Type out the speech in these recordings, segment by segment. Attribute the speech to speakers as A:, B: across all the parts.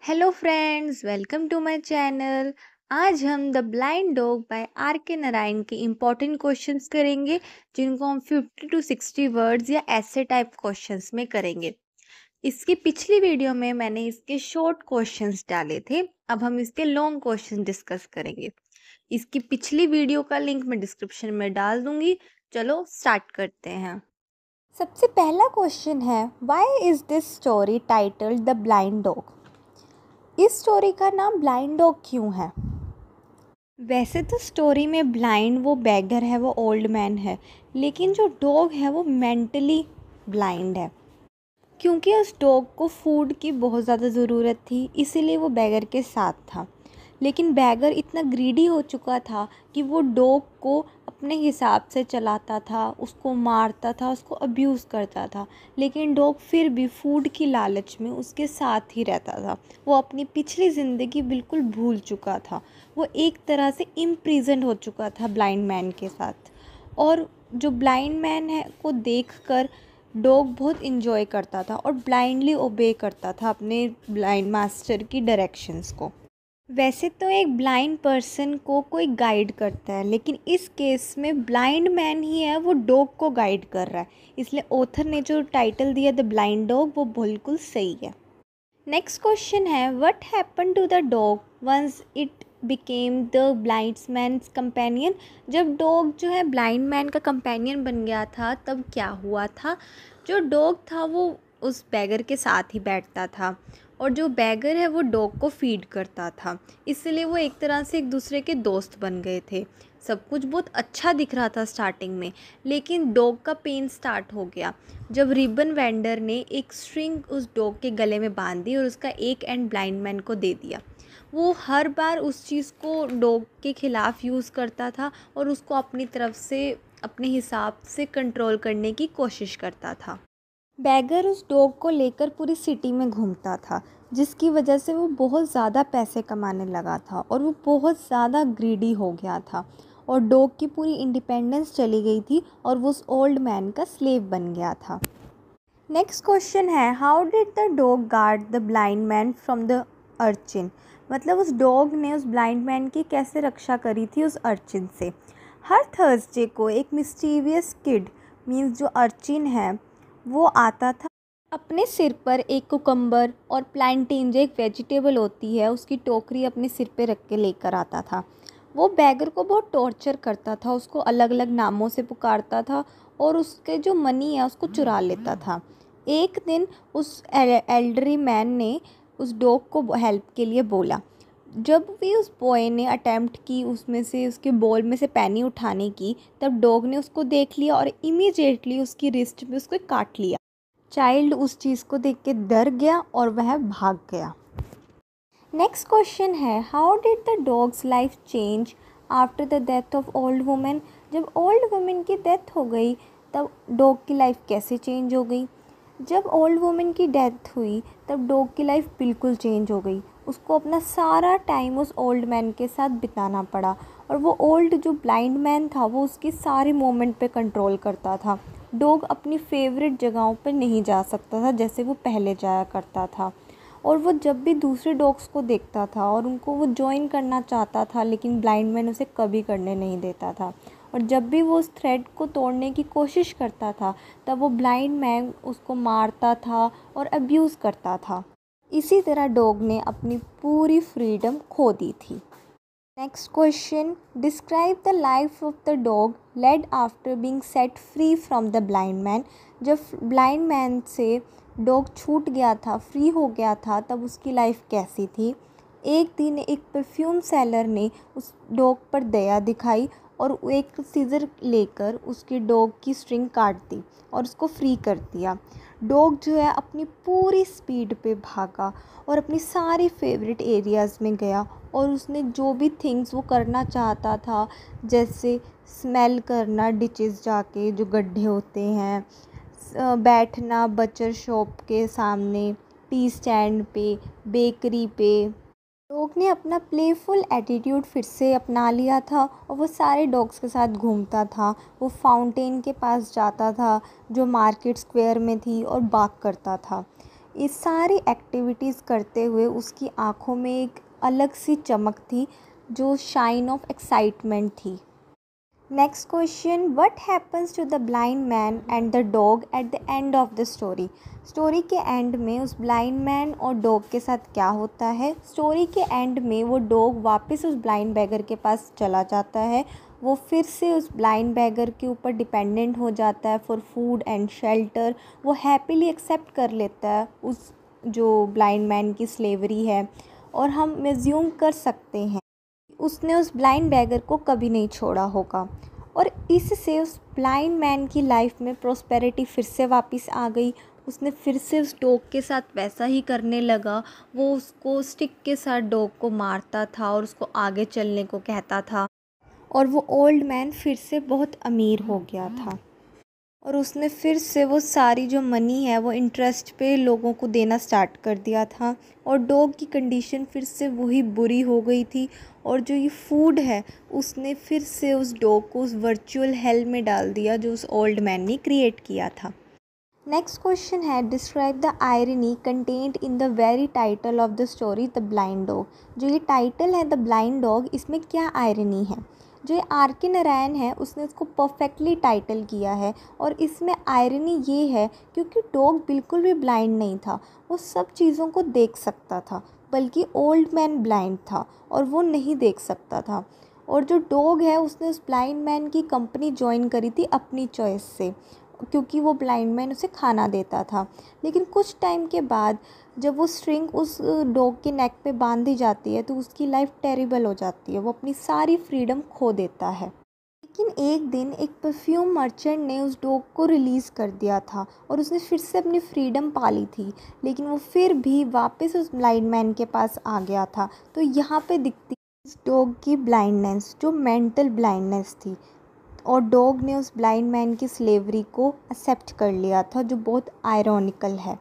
A: Hello friends, welcome to my channel. आज हम the blind dog by R K Narayan के important questions करेंगे, जिनको हम 50 टू 60 वर्ड्स या ऐसे टाइप क्वेश्चंस में करेंगे। इसकी पिछली वीडियो में मैंने इसके शॉर्ट क्वेश्चंस डाले थे। अब हम इसके लॉन्ग क्वेश्चन डिस्कस करेंगे। इसकी पिछली वीडियो का लिंक मैं डिस्क्रिप्शन में डाल दूंगी। चलो स्टार्ट करते हैं। सबसे पहला क्वेश्चन है, why is this story titled the blind dog? इस स्टोरी का नाम ब्लाइंड डॉग क्यों है? वैसे तो स्टोरी में ब्लाइंड वो बैगर है, वो ओल्ड मैन है, लेकिन जो डॉग है वो मेंटली ब्लाइंड है। क्योंकि उस डॉग को फूड की बहुत ज़्यादा ज़रूरत थी, इसीलिए वो बैगर के साथ था। लेकिन बैगर इतना ग्रीडी हो चुका था कि वो डॉग को अपने हिसाब से चलाता था, उसको मारता था, उसको अब्यूज़ करता था। लेकिन डॉग फिर भी फूड की लालच में उसके साथ ही रहता था। वो अपनी पिछली ज़िंदगी बिल्कुल भूल चुका था। वो एक तरह से इम्प्रिजन हो चुका था ब्लाइंड मैन के साथ। और जो ब्लाइंड मैन है को देखकर डॉग बहुत इन्जॉय करता था और ब्लाइंडली ओबे करता था अपने ब्लाइंड मास्टर की डायरेक्शंस को। वैसे तो एक ब्लाइंड पर्सन को कोई गाइड करता है, लेकिन इस केस में ब्लाइंड मैन ही है वो डॉग को गाइड कर रहा है। इसलिए ऑथर ने जो टाइटल दिया द ब्लाइंड डॉग वो बिल्कुल सही है। नेक्स्ट क्वेश्चन है, what happen to the dog once it became the blind man's companion? जब डॉग जो है ब्लाइंड मैन का कंपेनियन बन गया था तब क्या हुआ था? जो डॉग था वो उस बैगर के साथ ही बैठता था, और जो बैगर है वो डॉग को फीड करता था। इसलिए वो एक तरह से एक दूसरे के दोस्त बन गए थे। सब कुछ बहुत अच्छा दिख रहा था स्टार्टिंग में, लेकिन डॉग का पेन स्टार्ट हो गया जब रिबन वेंडर ने एक स्ट्रिंग उस डॉग के गले में बांध दी और उसका एक एंड ब्लाइंड मैन को दे दिया। वो हर बार उस चीज़ को डॉग के ख़िलाफ़ यूज़ करता था और उसको अपनी तरफ से अपने हिसाब से कंट्रोल करने की कोशिश करता था। बैगर उस डॉग को लेकर पूरी सिटी में घूमता था, जिसकी वजह से वो बहुत ज़्यादा पैसे कमाने लगा था और वो बहुत ज़्यादा ग्रीडी हो गया था, और डॉग की पूरी इंडिपेंडेंस चली गई थी और वो उस ओल्ड मैन का स्लेव बन गया था। नेक्स्ट क्वेश्चन है, how did the dog guard the blind man from the urchin? मतलब उस डॉग ने उस ब्लाइंड मैन की कैसे रक्षा करी थी उस अर्चिन से? हर थर्सडे को एक मिस्टीरियस किड, मीन्स जो अर्चिन है, वो आता था। अपने सिर पर एक कुकम्बर और प्लांटेन, जो एक वेजिटेबल होती है, उसकी टोकरी अपने सिर पे रख के लेकर आता था। वो बैगर को बहुत टॉर्चर करता था, उसको अलग अलग नामों से पुकारता था और उसके जो मनी है उसको चुरा लेता था। एक दिन उस एल्डरी मैन ने उस डॉग को हेल्प के लिए बोला। जब भी उस बॉय ने अटेम्प्ट की उसमें से उसके बॉल में से पैनी उठाने की, तब डॉग ने उसको देख लिया और इमीडिएटली उसकी रिस्ट में उसको काट लिया। चाइल्ड उस चीज़ को देख के डर गया और वह भाग गया। नेक्स्ट क्वेश्चन है, how did the dogs life change after the death of old women? जब ओल्ड वुमेन की डेथ हो गई तब डॉग की लाइफ कैसे चेंज हो गई? जब ओल्ड वुमेन की डेथ हुई तब डॉग की लाइफ बिल्कुल चेंज हो गई। उसको अपना सारा टाइम उस ओल्ड मैन के साथ बिताना पड़ा, और वो ओल्ड जो ब्लाइंड मैन था वो उसकी सारी मोमेंट पे कंट्रोल करता था। डॉग अपनी फेवरेट जगहों पर नहीं जा सकता था जैसे वो पहले जाया करता था, और वो जब भी दूसरे डॉग्स को देखता था और उनको वो जॉइन करना चाहता था, लेकिन ब्लाइंड मैन उसे कभी करने नहीं देता था। और जब भी वो उस थ्रेड को तोड़ने की कोशिश करता था तब वो ब्लाइंड मैन उसको मारता था और अब्यूज़ करता था। इसी तरह डॉग ने अपनी पूरी फ्रीडम खो दी थी। Next question, describe the life of the dog led after being set free from the blind man? जब ब्लाइंड मैन से डॉग छूट गया था, फ्री हो गया था, तब उसकी लाइफ कैसी थी? एक दिन एक परफ्यूम सेलर ने उस डॉग पर दया दिखाई और एक सीज़र लेकर उसकी डॉग की स्ट्रिंग काट दी और उसको फ्री कर दिया। डॉग जो है अपनी पूरी स्पीड पे भागा और अपनी सारी फेवरेट एरियाज़ में गया, और उसने जो भी थिंग्स वो करना चाहता था, जैसे स्मेल करना डिचेस जाके जो गड्ढे होते हैं, बैठना बचर शॉप के सामने, टी स्टैंड पे, बेकरी पे, डॉग ने अपना प्लेफुल एटीट्यूड फिर से अपना लिया था और वो सारे डॉग्स के साथ घूमता था। वो फाउंटेन के पास जाता था जो मार्केट स्क्वायर में थी और बाग करता था। ये सारी एक्टिविटीज़ करते हुए उसकी आँखों में एक अलग सी चमक थी, जो शाइन ऑफ एक्साइटमेंट थी। Next question, what happens to the blind man and the dog at the end of the story. Story के एंड में उस ब्लाइंड मैन और डॉग के साथ क्या होता है। स्टोरी के एंड में वो डॉग वापस उस ब्लाइंड बैगर के पास चला जाता है। वो फिर से उस ब्लाइंड बैगर के ऊपर डिपेंडेंट हो जाता है फॉर फूड एंड शेल्टर। वो हैप्पीली एक्सेप्ट कर लेता है उस जो ब्लाइंड मैन की स्लेवरी है, और हम मेज्यूम कर सकते हैं उसने उस ब्लाइंड बैगर को कभी नहीं छोड़ा होगा। और इससे उस ब्लाइंड मैन की लाइफ में प्रॉस्पेरिटी फिर से वापस आ गई। उसने फिर से उस डॉग के साथ वैसा ही करने लगा। वो उसको स्टिक के साथ डॉग को मारता था और उसको आगे चलने को कहता था, और वो ओल्ड मैन फिर से बहुत अमीर हो गया था, और उसने फिर से वो सारी जो मनी है वो इंटरेस्ट पे लोगों को देना स्टार्ट कर दिया था। और डॉग की कंडीशन फिर से वही बुरी हो गई थी, और जो ये फूड है उसने फिर से उस डॉग को उस वर्चुअल हेल में डाल दिया जो उस ओल्ड मैन ने क्रिएट किया था। नेक्स्ट क्वेश्चन है, describe the irony content in the very title of the story the blind dog. जो ये टाइटल है द ब्लाइंड डॉग, इसमें क्या आयरनी है। जो ये आर के नारायण है उसने इसको परफेक्टली टाइटल किया है, और इसमें आयरनी ये है क्योंकि डॉग बिल्कुल भी ब्लाइंड नहीं था। वो सब चीज़ों को देख सकता था, बल्कि ओल्ड मैन ब्लाइंड था और वो नहीं देख सकता था। और जो डॉग है उसने उस ब्लाइंड मैन की कंपनी ज्वाइन करी थी अपनी चॉइस से, क्योंकि वो ब्लाइंड मैन उसे खाना देता था। लेकिन कुछ टाइम के बाद जब वो स्ट्रिंग उस डॉग के नेक पे बांध दी जाती है तो उसकी लाइफ टेरिबल हो जाती है, वो अपनी सारी फ्रीडम खो देता है। लेकिन एक दिन एक परफ्यूम मर्चेंट ने उस डॉग को रिलीज़ कर दिया था और उसने फिर से अपनी फ्रीडम पा ली थी, लेकिन वो फिर भी वापस उस ब्लाइंड मैन के पास आ गया था। तो यहाँ पे दिखती इस डॉग की ब्लाइंडनेस, जो मेंटल ब्लाइंडनेस थी, और डॉग ने उस ब्लाइंड मैन की स्लेवरी को एक्सेप्ट कर लिया था, जो बहुत आयरॉनिकल है।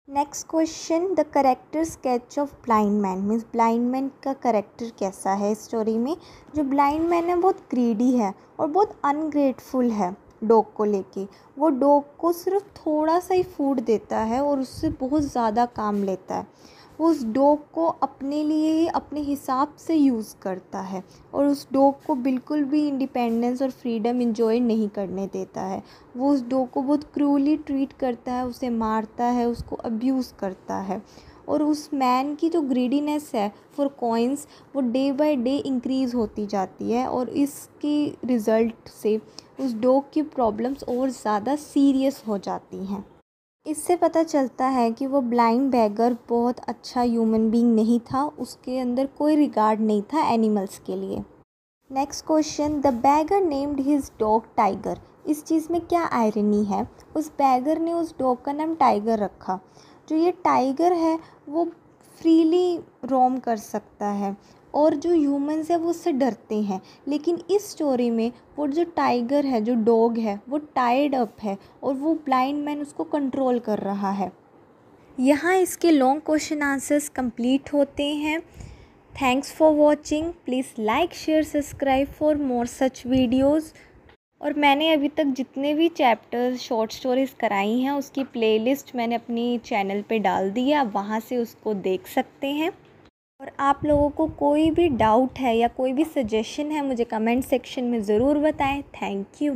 A: Next question, the character sketch of blind man means blind man का करेक्टर कैसा है इस स्टोरी में। जो ब्लाइंड मैन है बहुत ग्रीडी है और बहुत अनग्रेटफुल है डॉग को लेके। वो डॉग को सिर्फ थोड़ा सा ही फूड देता है और उससे बहुत ज़्यादा काम लेता है। वो उस डॉग को अपने लिए ही अपने हिसाब से यूज़ करता है, और उस डॉग को बिल्कुल भी इंडिपेंडेंस और फ्रीडम इंजॉय नहीं करने देता है। वो उस डॉग को बहुत क्रूअली ट्रीट करता है, उसे मारता है, उसको अब्यूज़ करता है। और उस मैन की जो ग्रीडीनेस है फॉर कॉइन्स, वो डे बाय डे इंक्रीज़ होती जाती है, और इसकी रिज़ल्ट से उस डॉग की प्रॉब्लम्स और ज़्यादा सीरियस हो जाती हैं। इससे पता चलता है कि वो ब्लाइंड बैगर बहुत अच्छा ह्यूमन बीइंग नहीं था, उसके अंदर कोई रिगार्ड नहीं था एनिमल्स के लिए। Next question, the bagger named his dog tiger. इस चीज़ में क्या आयरनी है। उस बैगर ने उस डॉग का नाम टाइगर रखा। जो ये टाइगर है वो फ्रीली रोम कर सकता है, और जो ह्यूमंस है वो उससे डरते हैं। लेकिन इस स्टोरी में वो जो टाइगर है, जो डॉग है, वो टाइड अप है और वो ब्लाइंड मैन उसको कंट्रोल कर रहा है। यहाँ इसके लॉन्ग क्वेश्चन आंसर्स कंप्लीट होते हैं। Thanks for watching. Please like share subscribe for more such videos. और मैंने अभी तक जितने भी चैप्टर्स शॉर्ट स्टोरीज़ कराई हैं उसकी प्लेलिस्ट मैंने अपनी चैनल पे डाल दी है, आप वहाँ से उसको देख सकते हैं। और आप लोगों को कोई भी डाउट है या कोई भी सजेशन है मुझे कमेंट सेक्शन में ज़रूर बताएं। Thank you.